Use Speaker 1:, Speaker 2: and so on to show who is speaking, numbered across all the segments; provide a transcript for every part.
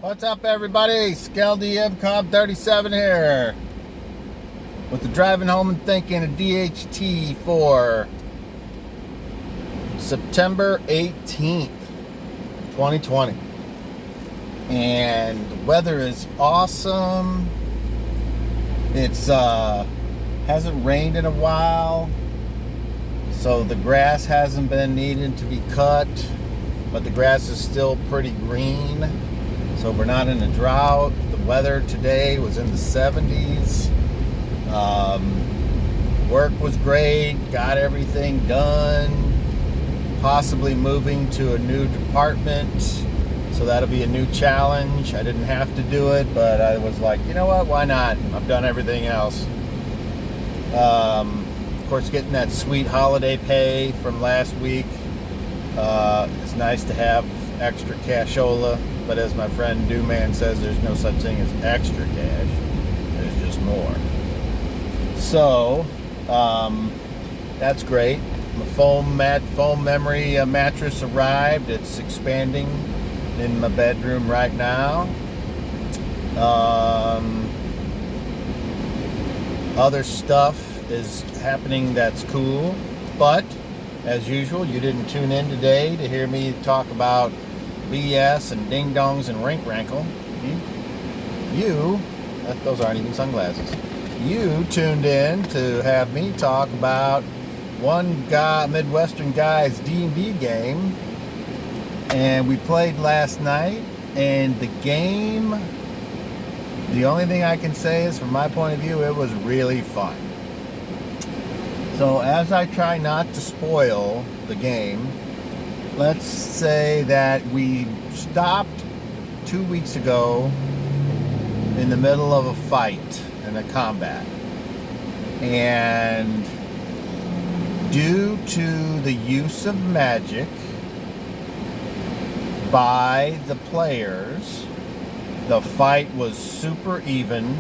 Speaker 1: What's up, everybody? Skel DM Cobb 37 here with the driving home and thinking of DH&T for September 18th, 2020. And the weather is awesome. It's hasn't rained in a while, so the grass hasn't been needing to be cut, but the grass is still pretty green. So we're not in a drought. The weather today was in the 70s. Work was great. Got everything done. Possibly moving to a new department. So that'll be a new challenge. I didn't have to do it, but I was like, you know what? Why not? I've done everything else. Of course, getting that sweet holiday pay from last week. It's nice to have extra cashola. But as my friend Dewman says, there's no such thing as extra cash. There's just more. So, that's great. The foam memory mattress arrived. It's expanding in my bedroom right now. Other stuff is happening that's cool. But, as usual, you didn't tune in today to hear me talk about BS and ding dongs and rink rankle. Those aren't even sunglasses. You tuned in to have me talk about one guy, Midwestern guy's D&D game, and we played last night. And the game, the only thing I can say is, from my point of view, it was really fun. So as I try not to spoil the game, let's say that we stopped 2 weeks ago in the middle of a fight and a combat. And due to the use of magic by the players, the fight was super even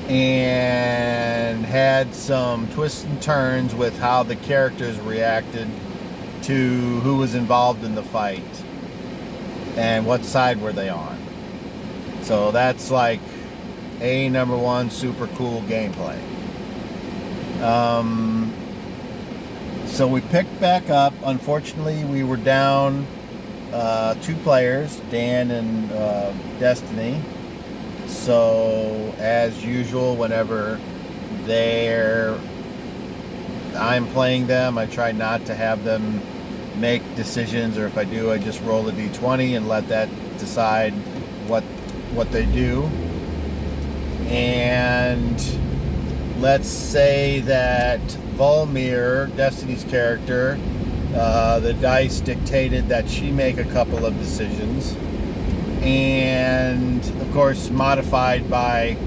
Speaker 1: and had some twists and turns with how the characters reacted to who was involved in the fight and what side were they on. So that's like number one super cool gameplay. So we picked back up. Unfortunately, we were down 2 players, Dan and Destiny. So as usual, whenever I'm playing them, I try not to have them make decisions, or if I do, I just roll a d20 and let that decide what they do. And let's say that Volmir, Destiny's character, the dice dictated that she make a couple of decisions, and of course modified by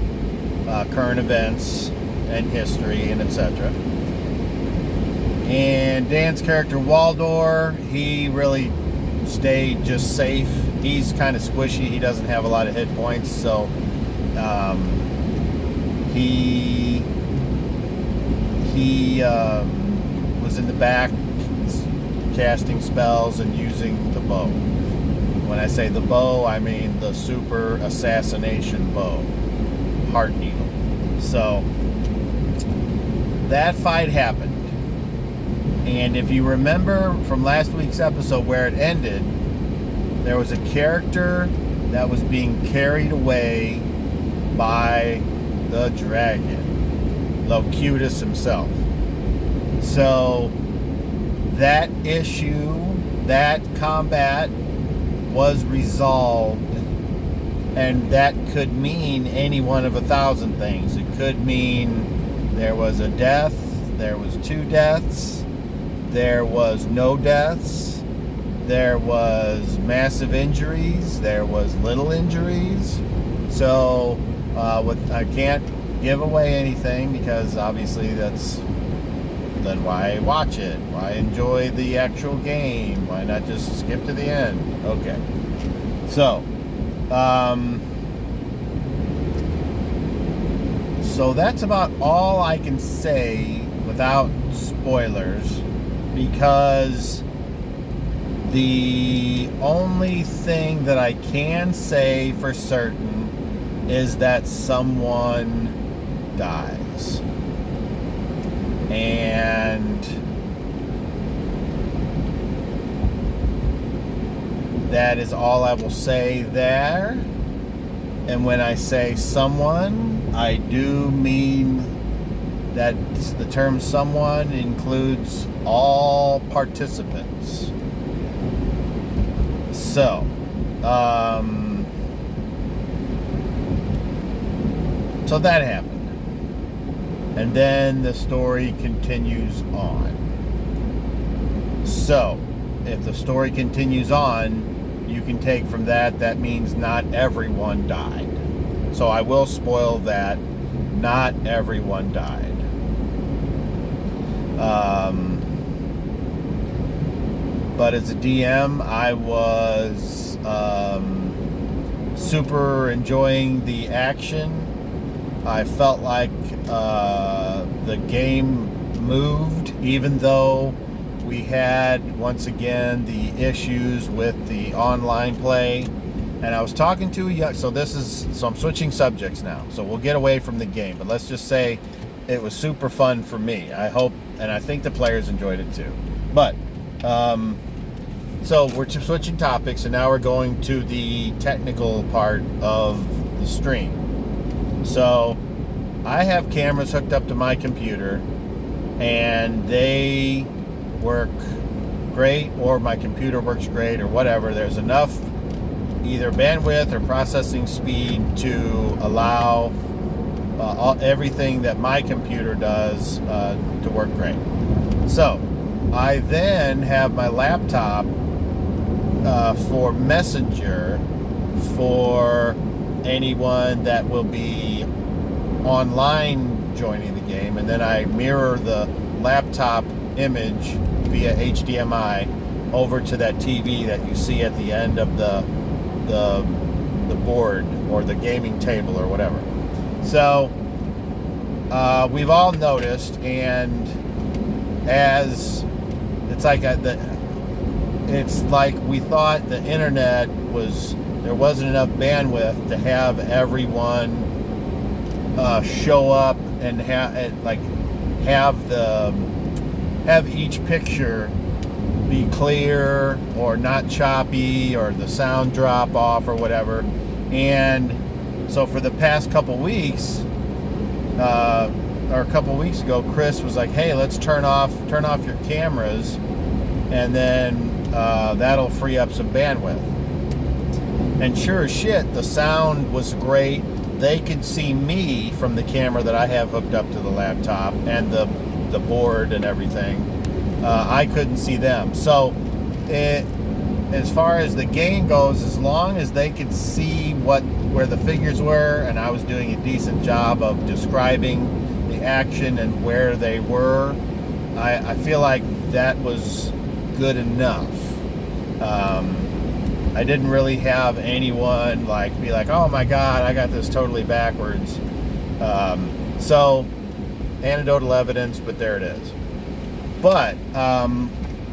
Speaker 1: current events and history and etc. And Dan's character, Waldor, he really stayed just safe. He's kind of squishy. He doesn't have a lot of hit points, so he was in the back casting spells and using the bow. When I say the bow, I mean the super assassination bow, Heart Needle. So that fight happened. And if you remember from last week's episode where it ended, there was a character that was being carried away by the dragon, Locutus himself. So that issue, that combat was resolved, and that could mean any one of 1,000 things. It could mean there was a death, there was 2 deaths, there was no deaths, there was massive injuries, there was little injuries. So I can't give away anything, because obviously then why watch it? Why enjoy the actual game? Why not just skip to the end? Okay. So that's about all I can say without spoilers, because The only thing that I can say for certain is that someone dies. And that is all I will say there. And when I say someone, I do mean that the term someone includes all participants. So, so that happened. And then the story continues on. So, if the story continues on, you can take from that means not everyone died. So I will spoil that. Not everyone died. But as a DM, I was super enjoying the action. I felt like the game moved, even though we had, once again, the issues with the online play. And I was talking to so I'm switching subjects now. So we'll get away from the game, but let's just say it was super fun for me. I hope, and I think the players enjoyed it too. But, so we're switching topics, and now we're going to the technical part of the stream. So I have cameras hooked up to my computer, and they work great, or my computer works great, or whatever. There's enough either bandwidth or processing speed to allow everything that my computer does to work great. So I then have my laptop for Messenger for anyone that will be online joining the game, and then I mirror the laptop image via HDMI over to that TV that you see at the end of the board or the gaming table or whatever. So we've all noticed, and as it's like we thought the internet there wasn't enough bandwidth to have everyone show up and have each picture be clear or not choppy or the sound drop off or whatever. And so for the past couple weeks, or a couple weeks ago, Chris was like, hey, let's turn off your cameras, and then that'll free up some bandwidth. And sure as shit, the sound was great. They could see me from the camera that I have hooked up to the laptop and the board and everything. I couldn't see them. So as far as the game goes, as long as they could see where the figures were, and I was doing a decent job of describing the action and where they were, I feel like that was good enough. I didn't really have anyone be like, oh my god, I got this totally backwards. So anecdotal evidence, but there it is. But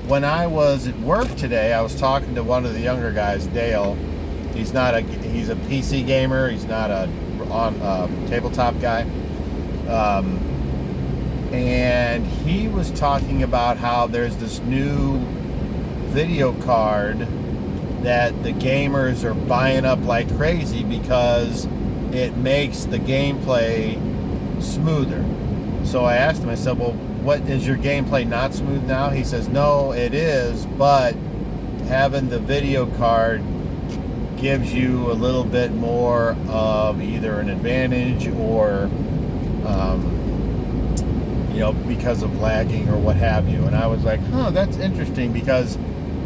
Speaker 1: when I was at work today, I was talking to one of the younger guys, Dale. He's a PC gamer. He's not a tabletop guy. And he was talking about how there's this new video card that the gamers are buying up like crazy because it makes the gameplay smoother. So I asked him, I said, well, what, is your gameplay not smooth now? He says, no, it is, but having the video card gives you a little bit more of either an advantage or because of lagging or what have you. And I was like, that's interesting, because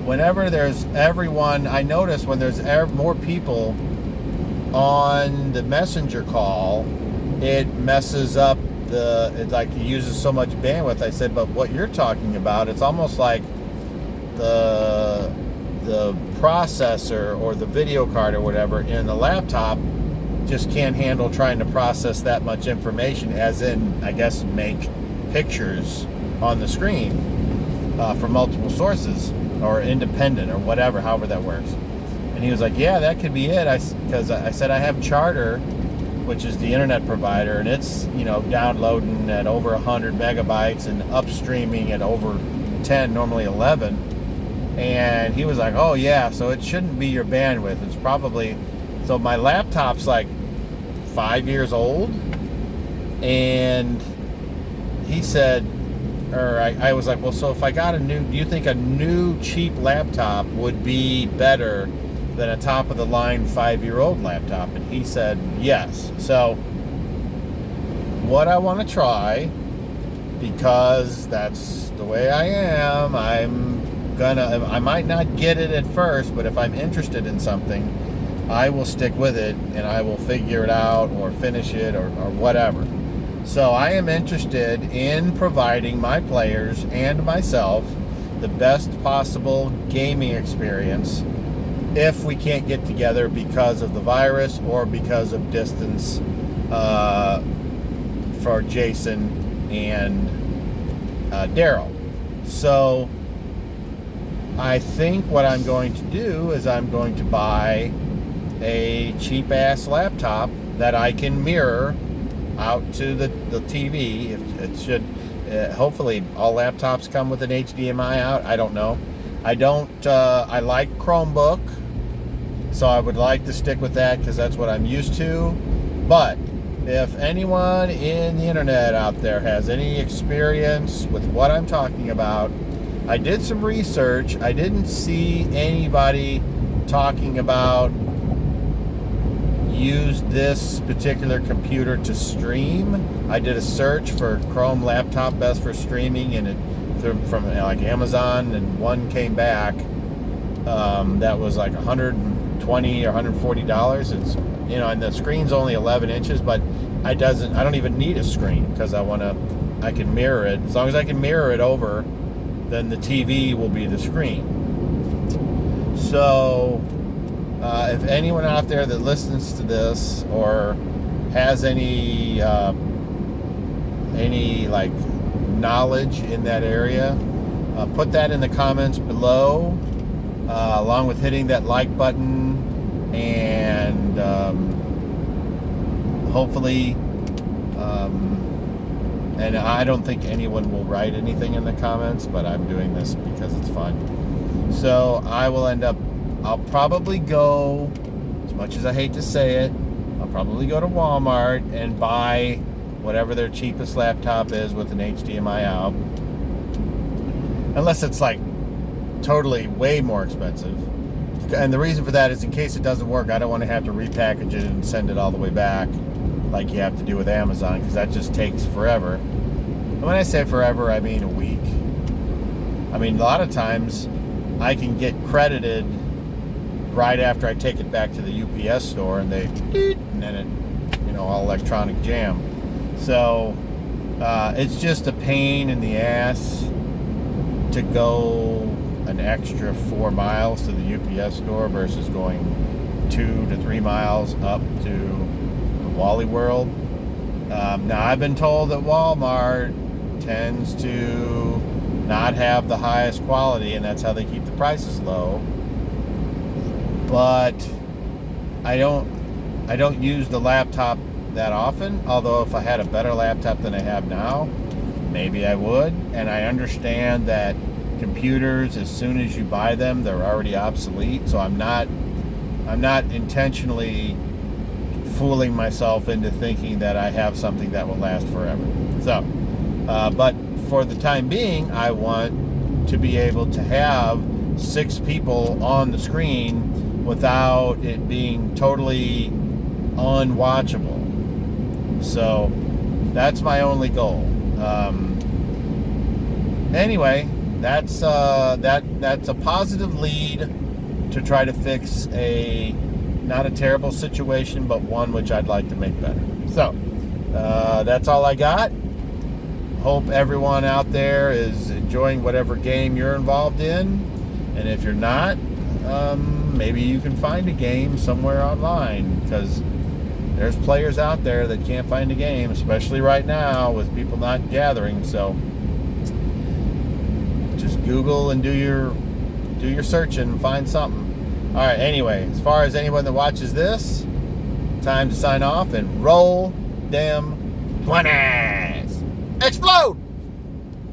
Speaker 1: whenever there's everyone, I notice when there's more people on the messenger call, it messes up it uses so much bandwidth. I said, but what you're talking about, it's almost like the processor or the video card or whatever in the laptop just can't handle trying to process that much information, as in, I guess, make pictures on the screen from multiple sources. or independent or whatever, however that works. And he was like, yeah, that could be it. Because I said I have Charter, which is the internet provider, and it's, downloading at over 100 megabytes and upstreaming at over 10, normally 11. And he was like, oh yeah, so it shouldn't be your bandwidth. It's probably, so my laptop's like 5 years old. And he said, I was like, well, so if I got do you think a new cheap laptop would be better than a top of the line 5-year-old laptop? And he said, yes. So what I want to try, because that's the way I am, I might not get it at first, but if I'm interested in something, I will stick with it and I will figure it out or finish it or whatever. So I am interested in providing my players and myself the best possible gaming experience if we can't get together because of the virus or because of distance, for Jason and Daryl. So I think what I'm going to do is I'm going to buy a cheap-ass laptop that I can mirror out to the TV. It should, hopefully all laptops come with an HDMI out. I don't know. I like Chromebook, so I would like to stick with that because that's what I'm used to. But if anyone in the internet out there has any experience with what I'm talking about, I did some research. I didn't see anybody talking about use this particular computer to stream. I did a search for Chrome laptop best for streaming, and it from like Amazon, and one came back that was like $120 or $140. It's and the screen's only 11 inches, but I don't even need a screen because I can mirror it. As long as I can mirror it over, then the TV will be the screen. So if anyone out there that listens to this or has any like knowledge in that area, put that in the comments below, along with hitting that like button, and hopefully, and I don't think anyone will write anything in the comments, but I'm doing this because it's fun. So I'll probably go, as much as I hate to say it, I'll probably go to Walmart and buy whatever their cheapest laptop is with an HDMI out. Unless it's like totally way more expensive. And the reason for that is in case it doesn't work, I don't want to have to repackage it and send it all the way back like you have to do with Amazon, because that just takes forever. And when I say forever, I mean a week. I mean, a lot of times I can get credited right after I take it back to the UPS store, and and then it, all electronic jam. So it's just a pain in the ass to go an extra 4 miles to the UPS store versus going 2 to 3 miles up to Wally World. Now I've been told that Walmart tends to not have the highest quality, and that's how they keep the prices low. But I don't use the laptop that often, although if I had a better laptop than I have now, maybe I would. And I understand that computers, as soon as you buy them, they're already obsolete. So I'm not intentionally fooling myself into thinking that I have something that will last forever. So, but for the time being, I want to be able to have 6 people on the screen without it being totally unwatchable. So that's my only goal. Anyway, that's a positive lead to try to fix a not a terrible situation, but one which I'd like to make better. So that's all I got. Hope everyone out there is enjoying whatever game you're involved in, and if you're not, maybe you can find a game somewhere online, because there's players out there that can't find a game, especially right now with people not gathering. So just Google and do Do your searching and find something. All right, anyway, as far as anyone that watches this, time to sign off and roll them 20s. Explode!